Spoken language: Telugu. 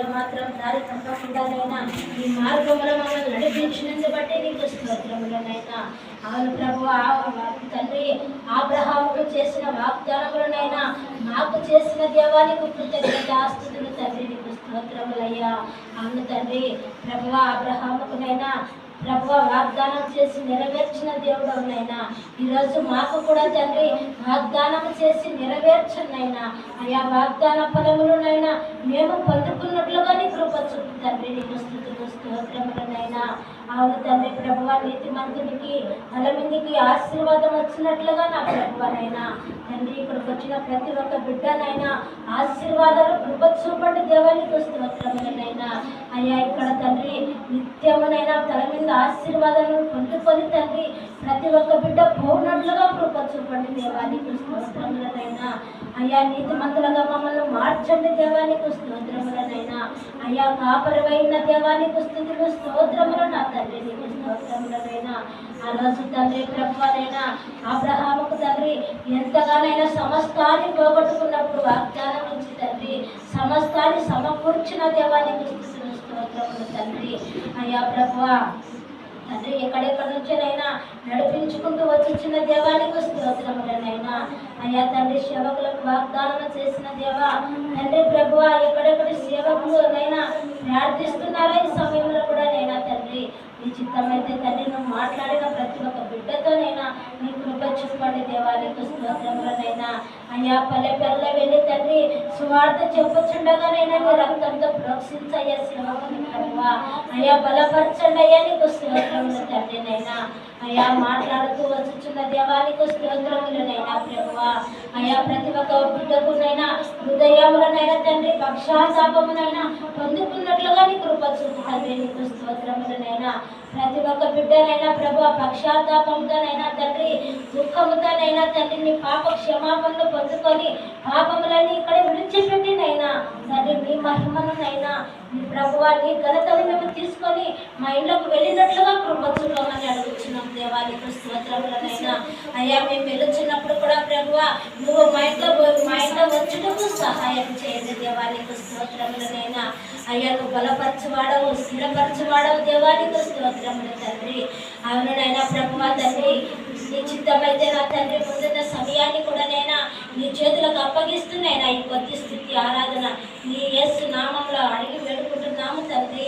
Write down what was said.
ఏమాత్రం దారి తప్పకుండానైనా ఈ మార్గంలో మమ్మల్ని నడిపించినందు బట్టి నీకు స్తోత్రములనైనా. అవును ప్రభువా, తండ్రి అబ్రహాముకు చేసిన వాగ్దానములనైనా మాకు చేసిన దేవానికి కృతజ్ఞతాస్తుతులు తండ్రి, నీకు స్తోత్రములయ్యా. అవును తండ్రి ప్రభువా, అబ్రహాముకునైనా ప్రభువా వాగ్దానం చేసి నెరవేర్చిన దేవుడవునైనా ఈరోజు మాకు కూడా తండ్రి వాగ్దానం చేసి నెరవేర్చనైనా ఆయా వాగ్దాన ఫలములనైనా మేము పొందుకున్నట్లుగా నీ కృప చూపు తండ్రి, నీకు స్తుతులు స్తోత్రములనైనా. అవును తండ్రి ప్రభువా, నీతిమంతునికి బలమందికి ఆశీర్వాదం వచ్చినట్లుగా నా ప్రభువనైనా తండ్రి ఇక్కడికి వచ్చిన ప్రతి ఒక్క బిడ్డనైనా ఆశీర్వాదాలు కృప చూపండి దేవానికి స్తోత్రములనైనా. అయ్యా ఇక్కడ తండ్రి నిత్యమునైనా తల మీద ఆశీర్వాదాలను పొందుకొని తండ్రి ప్రతి ఒక్క బిడ్డ పోనట్లుగా కృప చూపండి దేవానికి స్తోత్రములనైనా. అయ్యా నీతిమంతులుగా మమ్మల్ని మార్చండి దేవానికి స్తోత్రములనైనా. అయ్యా కాపరివైన దేవానికి స్తుతులు స్తోత్రములు నా తండ్రి, నీకు స్తోత్రములనైనా. ఆ రోజు తండ్రి ప్రభువనైనా అబ్రహాముకు తండ్రి ఎంతగానైనా సమస్తాన్ని పోగొట్టుకున్నప్పుడు వాగ్దానం నుంచి తండ్రి సమస్తాన్ని సమకూర్చిన దేవానికి స్తుతులు స్తోత్రములు తండ్రి. అయ్యా ప్రభువా తండ్రి ఎక్కడెక్కడి నుంచినైనా నడిపించుకుంటూ వచ్చిన దేవానికి స్తోత్రములనైనా. అయ్యా తండ్రి సేవకులకు వాగ్దానం చేసిన దేవా తండ్రి ప్రభువా ఎక్కడెక్కడి సేవకులనైనా ప్రార్థిస్తున్నారా ఈ సమయంలో కూడా నైనా తండ్రి నీ చిత్తమైతే తండ్రి నువ్వు మాట్లాడిన ప్రతి ఒక్క బిడ్డతోనైనా నీ కృప చూపండి దేవానికి స్తోత్రములనైనా. అయ్యా పల్లె పిల్లల వెళ్ళి తండ్రి సువార్త చెప్పుచుండగానైనా నీ రక్తంతో ప్రోక్షించయ్యా సేవకుని ప్రభువా. అయ్యా బలపరచండి అయ్యా, నీకు స్తోత్రములు తండ్రినైనా. అయ్యా మాట్లాడుతూ వచ్చుచున్న దేవానికి స్తోత్రములనైనా ప్రభువా. అయ్యా ప్రతి ఒక్క బిడ్డకునైనా హృదయములనైనా తండ్రి పక్షాతాపమునైనా పొందుకున్నట్లుగా నీ కృప చూపు తండ్రి, నీకు స్తోత్రములనైనా. ప్రతి ఒక్క బిడ్డనైనా ప్రభువా పక్షాతాపంతోనైనా తండ్రి దుఃఖముతోనైనా తండ్రి నీ పాప క్షమాపణలు పొందుకొని పాపములని ఇక్కడ విడిచిపెట్టినైనా తండ్రి నీ మహిమనునైనా నీ ప్రభువా నీ ఘనతను మేము తీసుకొని మా ఇంట్లోకి వెళ్ళినట్లుగా కృప చూపమని అడుగుతున్నాం దేవానికి స్తోత్రములనైనా. అయ్యా మేము వెళుచున్నప్పుడు కూడా ప్రభువా నువ్వు మా ఇంట్లో వచ్చుటకు సహాయం చేయండి దేవానికి స్తోత్రములనైనా. అయ్యా నువ్వు బలపరచువాడవు స్థిరపరచువాడవు దేవానికి స్తోత్రములు తండ్రి. అవునైనా ప్రభువా తండ్రి నీ చిత్తమైతే నా తండ్రి ముందున్న సమయాన్ని కూడా నైనా నీ చేతులకు అప్పగిస్తున్నాయినా ఈ కొద్ది స్థితి ఆరాధన నీ యేసు నామంలో అడిగి వేడుకుంటున్నాము తండ్రి.